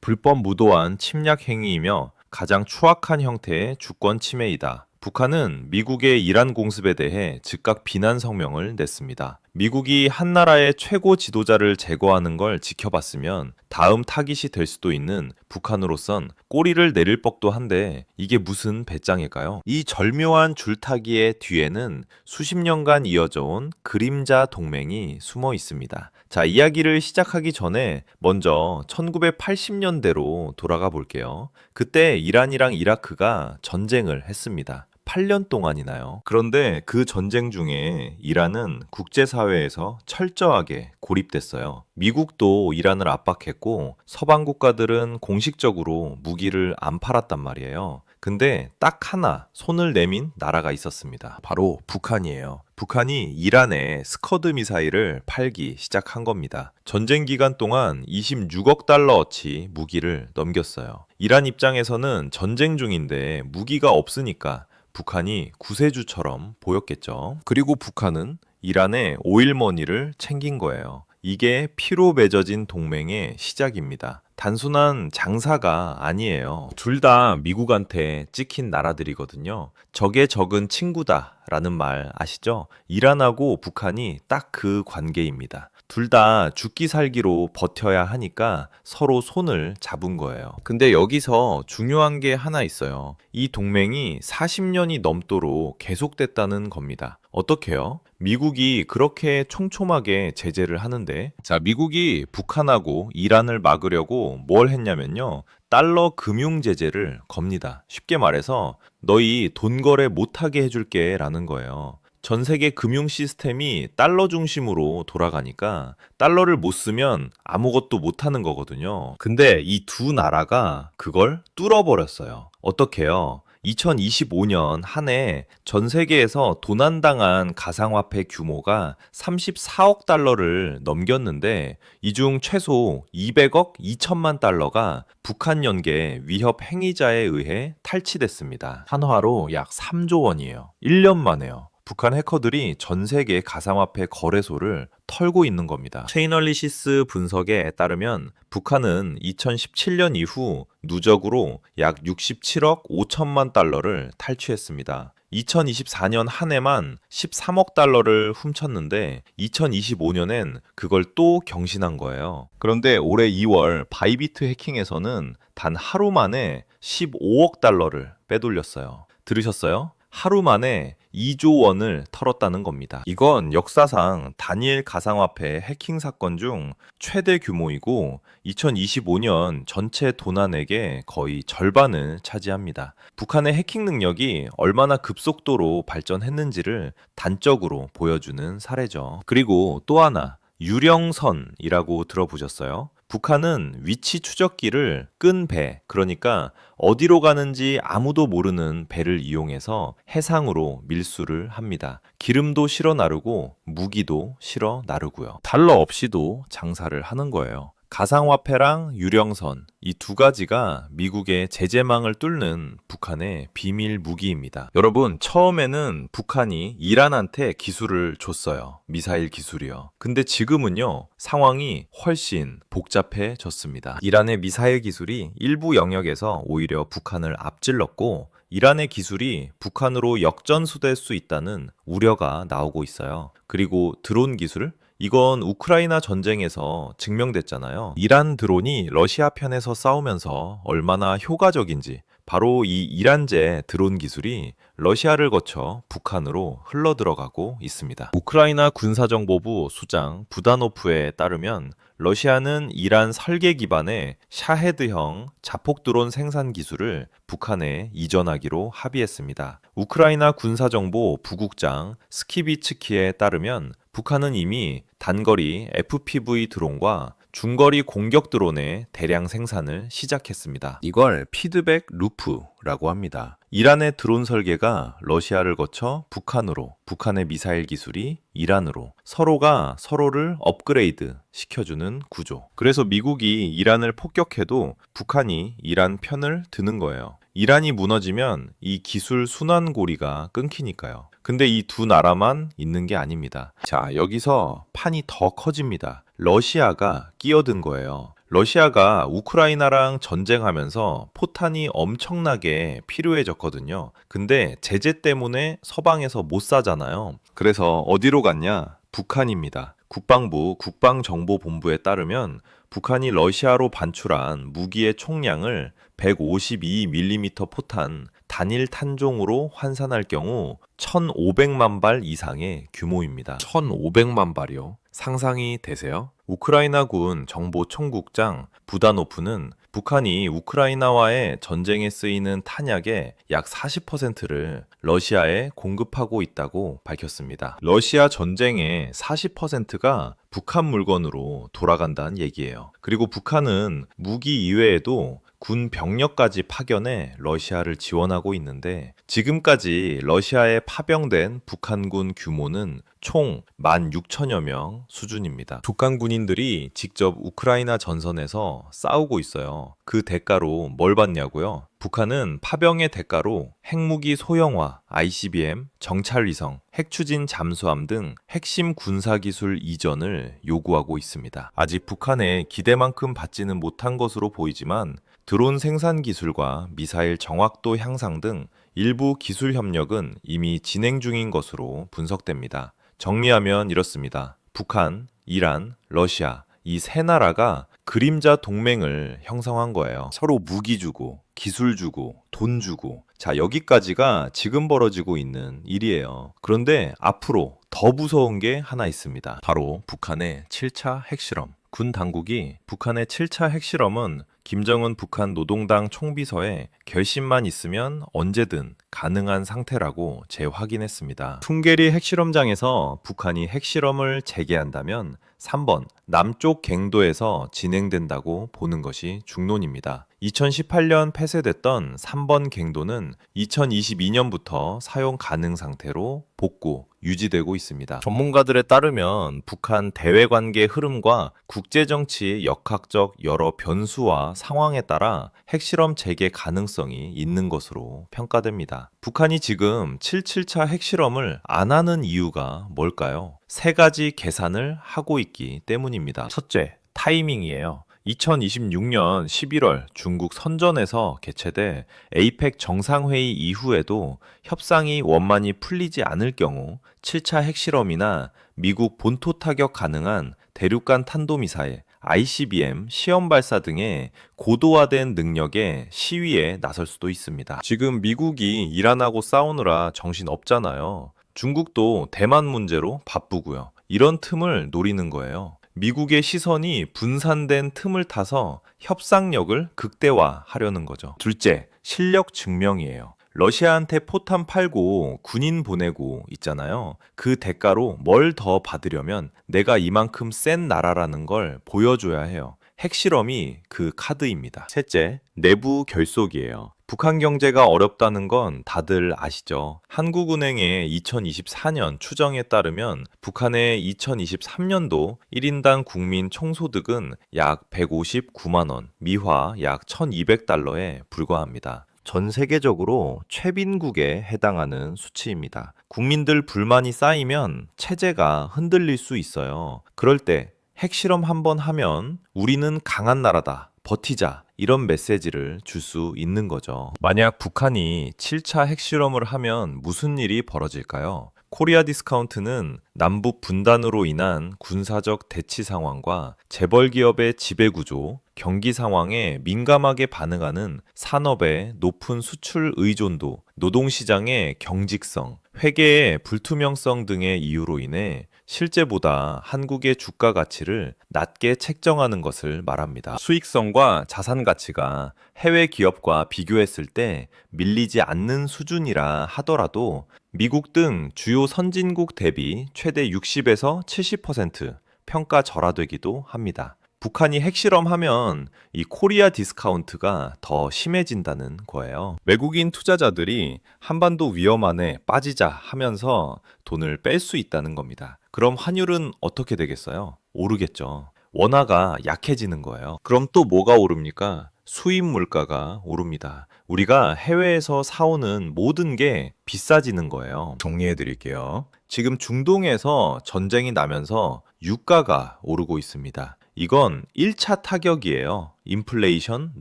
불법 무도한 침략 행위이며 가장 추악한 형태의 주권 침해이다. 북한은 미국의 이란 공습에 대해 즉각 비난 성명을 냈습니다. 미국이 한 나라의 최고 지도자를 제거하는 걸 지켜봤으면 다음 타깃이 될 수도 있는 북한으로선 꼬리를 내릴 법도 한데 이게 무슨 배짱일까요? 이 절묘한 줄타기의 뒤에는 수십 년간 이어져 온 그림자 동맹이 숨어 있습니다. 자, 이야기를 시작하기 전에 먼저 1980년대로 돌아가 볼게요. 그때 이란이랑 이라크가 전쟁을 했습니다. 8년 동안이나요. 그런데 그 전쟁 중에 이란은 국제사회에서 철저하게 고립됐어요. 미국도 이란을 압박했고 서방 국가들은 공식적으로 무기를 안 팔았단 말이에요. 근데 딱 하나 손을 내민 나라가 있었습니다. 바로 북한이에요. 북한이 이란에 스커드 미사일을 팔기 시작한 겁니다. 전쟁 기간 동안 26억 달러어치 무기를 넘겼어요. 이란 입장에서는 전쟁 중인데 무기가 없으니까 북한이 구세주처럼 보였겠죠. 그리고 북한은 이란의 오일머니를 챙긴 거예요. 이게 피로 맺어진 동맹의 시작입니다. 단순한 장사가 아니에요. 둘 다 미국한테 찍힌 나라들이거든요. 적의 적은 친구다라는 말 아시죠? 이란하고 북한이 딱 그 관계입니다. 둘 다 죽기 살기로 버텨야 하니까 서로 손을 잡은 거예요. 근데 여기서 중요한 게 하나 있어요. 이 동맹이 40년이 넘도록 계속됐다는 겁니다. 어떻게요? 미국이 그렇게 촘촘하게 제재를 하는데, 자, 미국이 북한하고 이란을 막으려고 뭘 했냐면요. 달러 금융 제재를 겁니다. 쉽게 말해서 너희 돈 거래 못하게 해줄게 라는 거예요. 전 세계 금융 시스템이 달러 중심으로 돌아가니까 달러를 못 쓰면 아무것도 못 하는 거거든요. 근데 이 두 나라가 그걸 뚫어버렸어요. 어떻게요? 2025년 한 해 전 세계에서 도난당한 가상화폐 규모가 34억 달러를 넘겼는데 이 중 최소 200억 2천만 달러가 북한 연계 위협 행위자에 의해 탈취됐습니다. 한화로 약 3조 원이에요. 1년 만에요. 북한 해커들이 전 세계 가상화폐 거래소를 털고 있는 겁니다. 체이널리시스 분석에 따르면 북한은 2017년 이후 누적으로 약 67억 5천만 달러를 탈취했습니다. 2024년 한 해만 13억 달러를 훔쳤는데 2025년엔 그걸 또 경신한 거예요. 그런데 올해 2월 바이비트 해킹에서는 단 하루 만에 15억 달러를 빼돌렸어요. 들으셨어요? 하루 만에 2조 원을 털었다는 겁니다. 이건 역사상 단일 가상화폐 해킹 사건 중 최대 규모이고 2025년 전체 도난액의 거의 절반을 차지합니다. 북한의 해킹 능력이 얼마나 급속도로 발전했는지를 단적으로 보여주는 사례죠. 그리고 또 하나, 유령선이라고 들어보셨어요? 북한은 위치 추적기를 끈 배, 그러니까 어디로 가는지 아무도 모르는 배를 이용해서 해상으로 밀수를 합니다. 기름도 실어 나르고 무기도 실어 나르고요. 달러 없이도 장사를 하는 거예요. 가상화폐랑 유령선, 이 두 가지가 미국의 제재망을 뚫는 북한의 비밀 무기입니다. 여러분, 처음에는 북한이 이란한테 기술을 줬어요. 미사일 기술이요. 근데 지금은요, 상황이 훨씬 복잡해졌습니다. 이란의 미사일 기술이 일부 영역에서 오히려 북한을 앞질렀고, 이란의 기술이 북한으로 역전수될 수 있다는 우려가 나오고 있어요. 그리고 드론 기술? 이건 우크라이나 전쟁에서 증명됐잖아요. 이란 드론이 러시아 편에서 싸우면서 얼마나 효과적인지 바로 이 이란제 드론 기술이 러시아를 거쳐 북한으로 흘러들어가고 있습니다. 우크라이나 군사정보부 수장 부다노프에 따르면 러시아는 이란 설계 기반의 샤헤드형 자폭 드론 생산 기술을 북한에 이전하기로 합의했습니다. 우크라이나 군사정보 부국장 스키비츠키에 따르면 북한은 이미 단거리 FPV 드론과 중거리 공격 드론의 대량 생산을 시작했습니다. 이걸 피드백 루프라고 합니다. 이란의 드론 설계가 러시아를 거쳐 북한으로, 북한의 미사일 기술이 이란으로, 서로가 서로를 업그레이드 시켜주는 구조. 그래서 미국이 이란을 폭격해도 북한이 이란 편을 드는 거예요. 이란이 무너지면 이 기술 순환고리가 끊기니까요. 근데 이 두 나라만 있는 게 아닙니다. 자, 여기서 판이 더 커집니다. 러시아가 끼어든 거예요. 러시아가 우크라이나랑 전쟁하면서 포탄이 엄청나게 필요해졌거든요. 근데 제재 때문에 서방에서 못 사잖아요. 그래서 어디로 갔냐? 북한입니다. 국방부 국방정보본부에 따르면 북한이 러시아로 반출한 무기의 총량을 152mm 포탄 단일 탄종으로 환산할 경우 1,500만 발 이상의 규모입니다. 1,500만 발이요? 상상이 되세요? 우크라이나군 정보총국장 부다노프는 북한이 우크라이나와의 전쟁에 쓰이는 탄약의 약 40%를 러시아에 공급하고 있다고 밝혔습니다. 러시아 전쟁의 40%가 북한 물건으로 돌아간다는 얘기예요. 그리고 북한은 무기 이외에도 군 병력까지 파견해 러시아를 지원하고 있는데 지금까지 러시아에 파병된 북한군 규모는 총 16,000여 명 수준입니다. 북한 군인들이 직접 우크라이나 전선에서 싸우고 있어요. 그 대가로 뭘 받냐고요? 북한은 파병의 대가로 핵무기 소형화, ICBM, 정찰위성, 핵추진 잠수함 등 핵심 군사기술 이전을 요구하고 있습니다. 아직 북한의 기대만큼 받지는 못한 것으로 보이지만 드론 생산 기술과 미사일 정확도 향상 등 일부 기술 협력은 이미 진행 중인 것으로 분석됩니다. 정리하면 이렇습니다. 북한, 이란, 러시아 이 세 나라가 그림자 동맹을 형성한 거예요. 서로 무기 주고, 기술 주고, 돈 주고. 자, 여기까지가 지금 벌어지고 있는 일이에요. 그런데 앞으로 더 무서운 게 하나 있습니다. 바로 북한의 7차 핵실험. 군 당국이 북한의 7차 핵실험은 김정은 북한 노동당 총비서에 결심만 있으면 언제든 가능한 상태라고 재확인했습니다. 퉁게리 핵실험장에서 북한이 핵실험을 재개한다면 3번 남쪽 갱도에서 진행된다고 보는 것이 중론입니다. 2018년 폐쇄됐던 3번 갱도는 2022년부터 사용 가능 상태로 복구, 유지되고 있습니다. 전문가들에 따르면 북한 대외관계 흐름과 국제정치의 역학적 여러 변수와 상황에 따라 핵실험 재개 가능성이 있는 것으로 평가됩니다. 북한이 지금 77차 핵실험을 안 하는 이유가 뭘까요? 세 가지 계산을 하고 있기 때문입니다. 첫째, 타이밍이에요. 2026년 11월 중국 선전에서 개최돼 에이펙 정상회의 이후에도 협상이 원만히 풀리지 않을 경우 7차 핵실험이나 미국 본토 타격 가능한 대륙간 탄도미사일, ICBM 시험 발사 등의 고도화된 능력의 시위에 나설 수도 있습니다. 지금 미국이 이란하고 싸우느라 정신 없잖아요. 중국도 대만 문제로 바쁘고요. 이런 틈을 노리는 거예요. 미국의 시선이 분산된 틈을 타서 협상력을 극대화하려는 거죠. 둘째, 실력 증명이에요. 러시아한테 포탄 팔고 군인 보내고 있잖아요. 그 대가로 뭘 더 받으려면 내가 이만큼 센 나라라는 걸 보여줘야 해요. 핵실험이 그 카드입니다. 셋째, 내부 결속이에요. 북한 경제가 어렵다는 건 다들 아시죠? 한국은행의 2024년 추정에 따르면 북한의 2023년도 1인당 국민 총소득은 약 159만 원, 미화 약 1,200달러에 불과합니다. 전 세계적으로 최빈국에 해당하는 수치입니다. 국민들 불만이 쌓이면 체제가 흔들릴 수 있어요. 그럴 때 핵실험 한번 하면 우리는 강한 나라다. 버티자. 이런 메시지를 줄 수 있는 거죠. 만약 북한이 7차 핵실험을 하면 무슨 일이 벌어질까요? 코리아 디스카운트는 남북 분단으로 인한 군사적 대치 상황과 재벌 기업의 지배 구조, 경기 상황에 민감하게 반응하는 산업의 높은 수출 의존도, 노동시장의 경직성, 회계의 불투명성 등의 이유로 인해 실제보다 한국의 주가 가치를 낮게 책정하는 것을 말합니다. 수익성과 자산 가치가 해외 기업과 비교했을 때 밀리지 않는 수준이라 하더라도 미국 등 주요 선진국 대비 최대 60에서 70% 평가 절하되기도 합니다. 북한이 핵실험하면 이 코리아 디스카운트가 더 심해진다는 거예요. 외국인 투자자들이 한반도 위험안에 빠지자 하면서 돈을 뺄 수 있다는 겁니다. 그럼 환율은 어떻게 되겠어요? 오르겠죠. 원화가 약해지는 거예요. 그럼 또 뭐가 오릅니까? 수입 물가가 오릅니다. 우리가 해외에서 사오는 모든 게 비싸지는 거예요. 정리해 드릴게요. 지금 중동에서 전쟁이 나면서 유가가 오르고 있습니다. 이건 1차 타격이에요. 인플레이션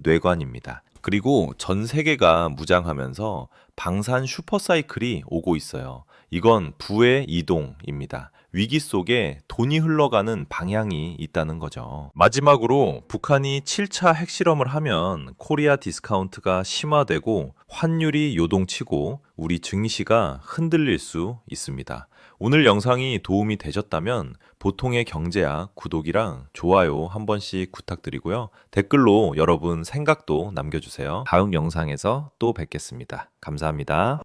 뇌관입니다. 그리고 전 세계가 무장하면서 방산 슈퍼사이클이 오고 있어요. 이건 부의 이동입니다. 위기 속에 돈이 흘러가는 방향이 있다는 거죠. 마지막으로 북한이 7차 핵실험을 하면 코리아 디스카운트가 심화되고 환율이 요동치고 우리 증시가 흔들릴 수 있습니다. 오늘 영상이 도움이 되셨다면 보통의 경제학 구독이랑 좋아요 한 번씩 부탁드리고요. 댓글로 여러분 생각도 남겨주세요. 다음 영상에서 또 뵙겠습니다. 감사합니다.